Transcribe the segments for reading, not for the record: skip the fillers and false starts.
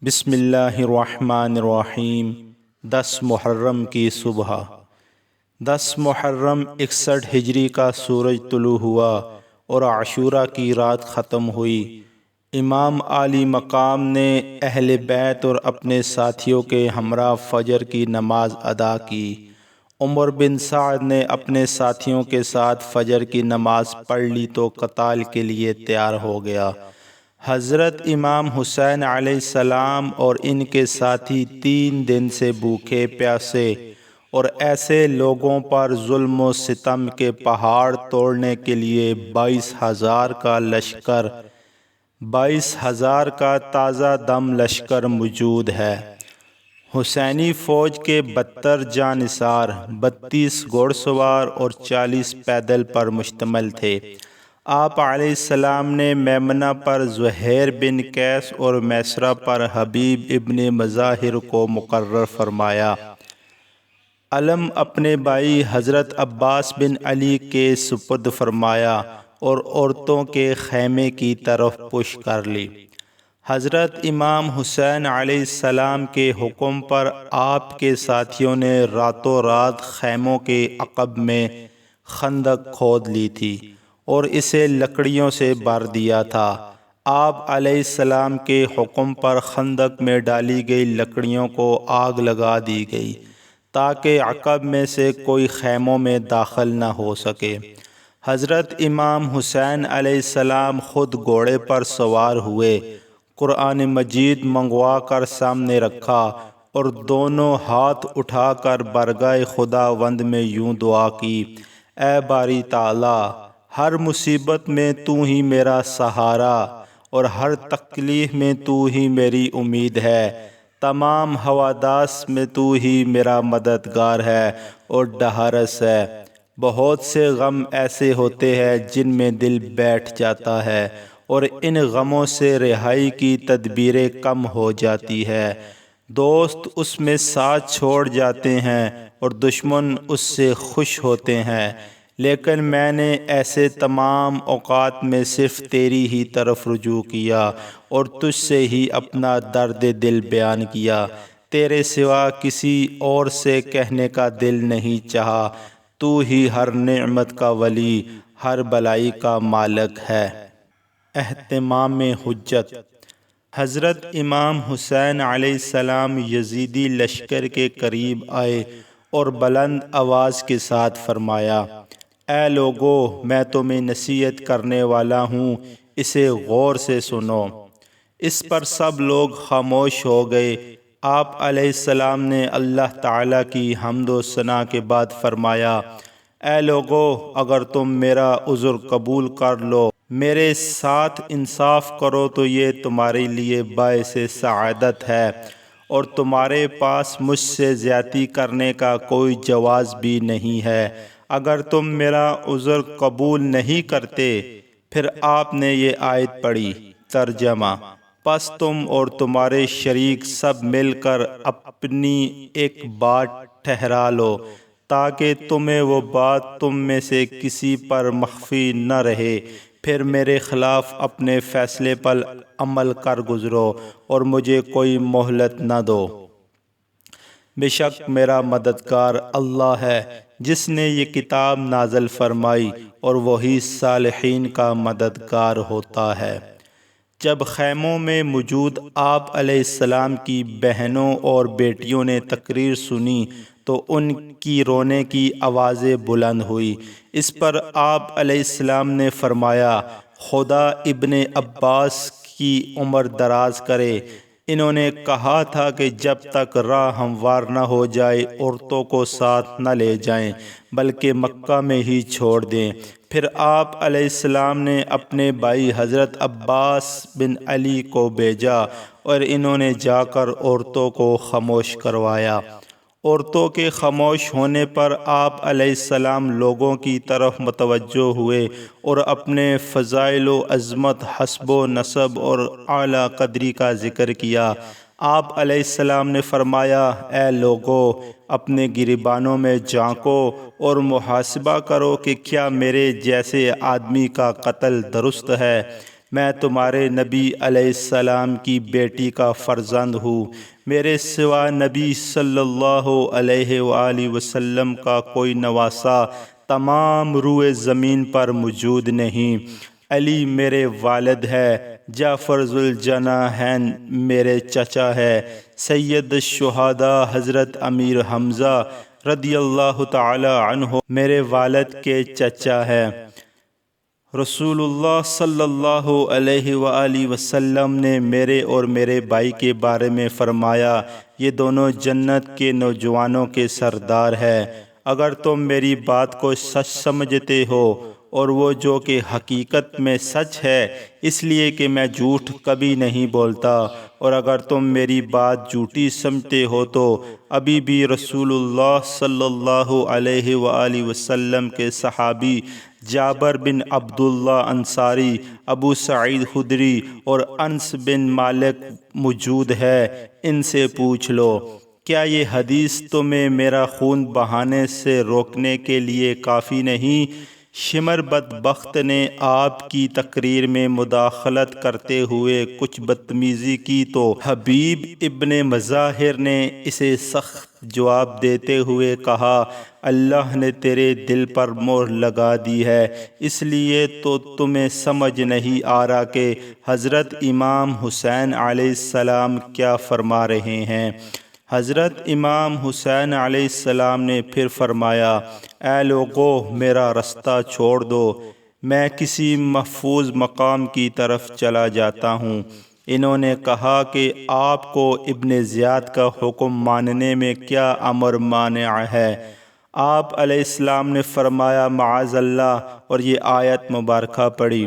بسم اللہ الرحمن الرحیم 10 محرم کی صبح 10 محرم 61 ہجری کا سورج طلوع ہوا اور عاشورہ کی رات ختم ہوئی۔ امام عالی مقام نے اہل بیت اور اپنے ساتھیوں کے ہمراہ فجر کی نماز ادا کی۔ عمر بن سعد نے اپنے ساتھیوں کے ساتھ فجر کی نماز پڑھ لی تو قتال کے لیے تیار ہو گیا۔ حضرت امام حسین علیہ السلام اور ان کے ساتھی 3 دن سے بھوکے پیاسے اور ایسے لوگوں پر ظلم و ستم کے پہاڑ توڑنے کے لیے 22,000 کا تازہ دم لشکر موجود ہے۔ حسینی فوج کے 72 جانثار، 32 گھوڑ سوار اور 40 پیدل پر مشتمل تھے۔ آپ علیہ السلام نے میمنہ پر زہیر بن قیس اور میسرہ پر حبیب ابن مظاہر کو مقرر فرمایا۔ علم اپنے بھائی حضرت عباس بن علی کے سپرد فرمایا اور عورتوں کے خیمے کی طرف پش کر لی۔ حضرت امام حسین علیہ السلام کے حکم پر آپ کے ساتھیوں نے راتوں رات خیموں کے عقب میں خندق کھود لی تھی اور اسے لکڑیوں سے بھر دیا تھا۔ آپ علیہ السلام کے حکم پر خندق میں ڈالی گئی لکڑیوں کو آگ لگا دی گئی تاکہ عقب میں سے کوئی خیموں میں داخل نہ ہو سکے۔ حضرت امام حسین علیہ السلام خود گھوڑے پر سوار ہوئے، قرآن مجید منگوا کر سامنے رکھا اور دونوں ہاتھ اٹھا کر بارگاہ خداوند میں یوں دعا کی: اے باری تعالی، ہر مصیبت میں تو ہی میرا سہارا اور ہر تکلیف میں تو ہی میری امید ہے۔ تمام حوادث میں تو ہی میرا مددگار ہے اور ڈھارس ہے۔ بہت سے غم ایسے ہوتے ہیں جن میں دل بیٹھ جاتا ہے اور ان غموں سے رہائی کی تدبیریں کم ہو جاتی ہے۔ دوست اس میں ساتھ چھوڑ جاتے ہیں اور دشمن اس سے خوش ہوتے ہیں، لیکن میں نے ایسے تمام اوقات میں صرف تیری ہی طرف رجوع کیا اور تجھ سے ہی اپنا درد دل بیان کیا۔ تیرے سوا کسی اور سے کہنے کا دل نہیں چاہا۔ تو ہی ہر نعمت کا ولی، ہر بلائی کا مالک ہے۔ اہتمام حجت: حضرت امام حسین علیہ السلام یزیدی لشکر کے قریب آئے اور بلند آواز کے ساتھ فرمایا: اے لوگو، میں تمہیں نصیحت کرنے والا ہوں، اسے غور سے سنو۔ اس پر سب لوگ خاموش ہو گئے۔ آپ علیہ السلام نے اللہ تعالیٰ کی حمد و ثنا کے بعد فرمایا: اے لوگو، اگر تم میرا عذر قبول کر لو، میرے ساتھ انصاف کرو تو یہ تمہارے لیے باعث سعادت ہے اور تمہارے پاس مجھ سے زیادتی کرنے کا کوئی جواز بھی نہیں ہے۔ اگر تم میرا عذر قبول نہیں کرتے، پھر آپ نے یہ آیت پڑھی۔ ترجمہ: پس تم اور تمہارے شریک سب مل کر اپنی ایک بات ٹھہرا لو تاکہ تمہیں وہ بات تم میں سے کسی پر مخفی نہ رہے، پھر میرے خلاف اپنے فیصلے پر عمل کر گزرو اور مجھے کوئی مہلت نہ دو۔ بے شک میرا مددگار اللہ ہے جس نے یہ کتاب نازل فرمائی اور وہی صالحین کا مددگار ہوتا ہے۔ جب خیموں میں موجود آپ علیہ السلام کی بہنوں اور بیٹیوں نے تقریر سنی تو ان کی رونے کی آوازیں بلند ہوئی۔ اس پر آپ علیہ السلام نے فرمایا: خدا ابن عباس کی عمر دراز کرے۔ انہوں نے کہا تھا کہ جب تک راہ ہموار نہ ہو جائے عورتوں کو ساتھ نہ لے جائیں بلکہ مکہ میں ہی چھوڑ دیں۔ پھر آپ علیہ السلام نے اپنے بھائی حضرت عباس بن علی کو بھیجا اور انہوں نے جا کر عورتوں کو خاموش کروایا۔ عورتوں کے خاموش ہونے پر آپ علیہ السلام لوگوں کی طرف متوجہ ہوئے اور اپنے فضائل و عظمت، حسب و نسب اور اعلیٰ قدری کا ذکر کیا۔ آپ علیہ السلام نے فرمایا: اے لوگو، اپنے گریبانوں میں جھانکو اور محاسبہ کرو کہ کیا میرے جیسے آدمی کا قتل درست ہے میں تمہارے نبی علیہ السلام کی بیٹی کا فرزند ہوں، میرے سوا نبی صلی اللہ علیہ وآلہ وسلم کا کوئی نواسا تمام روئے زمین پر موجود نہیں۔ علی میرے والد ہے، جعفر ذوالجناحین میرے چچا ہے، سید الشہداء حضرت امیر حمزہ رضی اللہ تعالی عنہ میرے والد کے چچا ہے۔ رسول اللہ صلی اللہ علیہ وآلہ وسلم نے میرے اور میرے بھائی کے بارے میں فرمایا، یہ دونوں جنت کے نوجوانوں کے سردار ہے۔ اگر تم میری بات کو سچ سمجھتے ہو، اور وہ جو کہ حقیقت میں سچ ہے، اس لیے کہ میں جھوٹ کبھی نہیں بولتا، اور اگر تم میری بات جھوٹی سمجھتے ہو تو ابھی بھی رسول اللہ صلی اللہ علیہ وآلہ وسلم کے صحابی جابر بن عبداللہ انصاری، ابو سعید خدری اور انس بن مالک موجود ہے، ان سے پوچھ لو۔ کیا یہ حدیث تمہیں میرا خون بہانے سے روکنے کے لیے کافی نہیں؟ شمر بدبخت نے آپ کی تقریر میں مداخلت کرتے ہوئے کچھ بدتمیزی کی تو حبیب ابن مظاہر نے اسے سخت جواب دیتے ہوئے کہا، اللہ نے تیرے دل پر مہر لگا دی ہے، اس لیے تو تمہیں سمجھ نہیں آ رہا کہ حضرت امام حسین علیہ السلام کیا فرما رہے ہیں۔ حضرت امام حسین علیہ السلام نے پھر فرمایا، اے لوگو، میرا رستہ چھوڑ دو، میں کسی محفوظ مقام کی طرف چلا جاتا ہوں۔ انہوں نے کہا کہ آپ کو ابن زیاد کا حکم ماننے میں کیا امر مانع ہے؟ آپ علیہ السلام نے فرمایا، معاذ اللہ، اور یہ آیت مبارکہ پڑھی،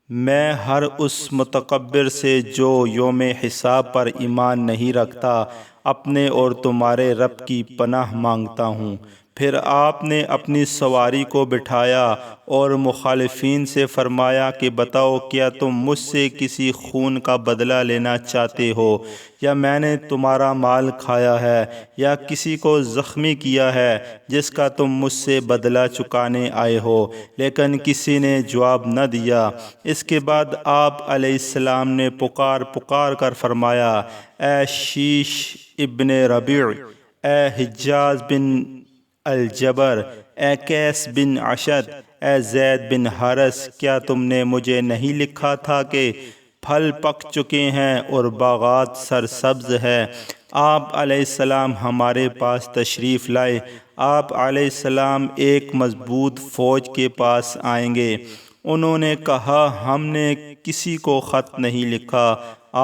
میں ہر اس متکبر سے جو یوم حساب پر ایمان نہیں رکھتا اپنے اور تمہارے رب کی پناہ مانگتا ہوں۔ پھر آپ نے اپنی سواری کو بٹھایا اور مخالفین سے فرمایا کہ بتاؤ، کیا تم مجھ سے کسی خون کا بدلہ لینا چاہتے ہو، یا میں نے تمہارا مال کھایا ہے، یا کسی کو زخمی کیا ہے جس کا تم مجھ سے بدلہ چکانے آئے ہو؟ لیکن کسی نے جواب نہ دیا۔ اس کے بعد آپ علیہ السلام نے پکار کر فرمایا، اے شیش ابن ربیع، اے حجاز بن الجبر، اے قیس بن اشد، اے زید بن حارث، کیا تم نے مجھے نہیں لکھا تھا کہ پھل پک چکے ہیں اور باغات سرسبز ہے؟ آپ علیہ السلام ہمارے پاس تشریف لائے۔ آپ علیہ السلام ایک مضبوط فوج کے پاس آئیں گے۔ انہوں نے کہا، ہم نے کسی کو خط نہیں لکھا۔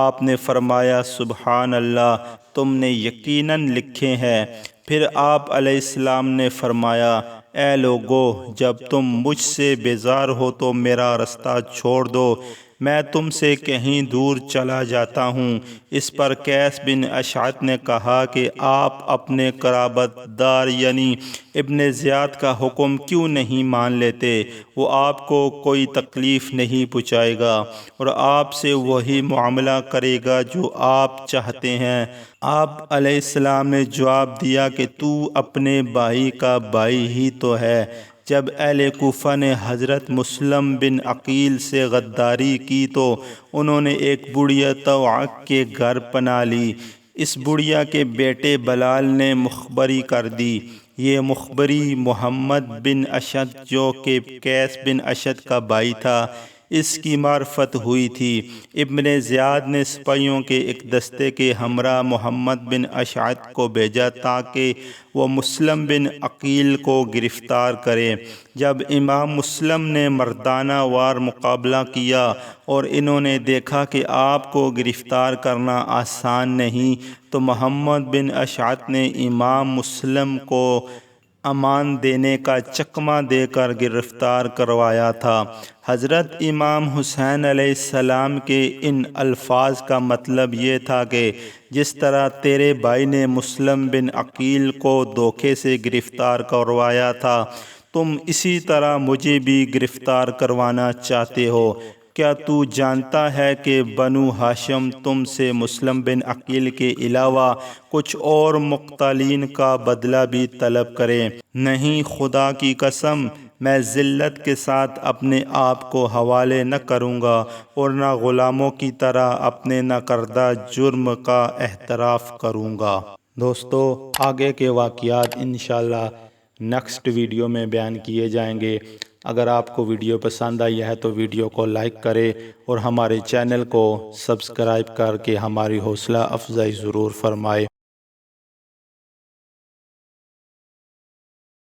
آپ نے فرمایا، سبحان اللہ، تم نے یقیناً لکھے ہیں۔ پھر آپ علیہ السلام نے فرمایا، اے لوگو، جب تم مجھ سے بیزار ہو تو میرا رستہ چھوڑ دو، میں تم سے کہیں دور چلا جاتا ہوں۔ اس پر قیس بن اشعث نے کہا کہ آپ اپنے قرابت دار یعنی ابن زیاد کا حکم کیوں نہیں مان لیتے؟ وہ آپ کو کوئی تکلیف نہیں پہنچائے گا اور آپ سے وہی معاملہ کرے گا جو آپ چاہتے ہیں۔ آپ علیہ السلام نے جواب دیا کہ تو اپنے بھائی کا بھائی ہی تو ہے۔ جب اہل کوفہ نے حضرت مسلم بن عقیل سے غداری کی تو انہوں نے ایک بڑھیا توعق کے گھر پناہ لی۔ اس بڑھیا کے بیٹے بلال نے مخبری کر دی۔ یہ مخبری محمد بن اشد جو کہ قیس بن اشد کا بھائی تھا، اس کی معرفت ہوئی تھی۔ ابن زیاد نے سپاہیوں کے ایک دستے کے ہمراہ محمد بن اشعث کو بھیجا تاکہ وہ مسلم بن عقیل کو گرفتار کرے۔ جب امام مسلم نے مردانہ وار مقابلہ کیا اور انہوں نے دیکھا کہ آپ کو گرفتار کرنا آسان نہیں، تو محمد بن اشعث نے امام مسلم کو امان دینے کا چکمہ دے کر گرفتار کروایا تھا۔ حضرت امام حسین علیہ السلام کے ان الفاظ کا مطلب یہ تھا کہ جس طرح تیرے بھائی نے مسلم بن عقیل کو دھوکے سے گرفتار کروایا تھا، تم اسی طرح مجھے بھی گرفتار کروانا چاہتے ہو۔ کیا تو جانتا ہے کہ بنو ہاشم تم سے مسلم بن عقیل کے علاوہ کچھ اور مقتولین کا بدلہ بھی طلب کرے؟ نہیں، خدا کی قسم، میں ذلت کے ساتھ اپنے آپ کو حوالے نہ کروں گا اور نہ غلاموں کی طرح اپنے نہ کردہ جرم کا اعتراف کروں گا۔ دوستو، آگے کے واقعات انشاءاللہ نیکسٹ ویڈیو میں بیان کیے جائیں گے۔ اگر آپ کو ویڈیو پسند آئی ہے تو ویڈیو کو لائک کریں اور ہمارے چینل کو سبسکرائب کر کے ہماری حوصلہ افزائی ضرور فرمائے۔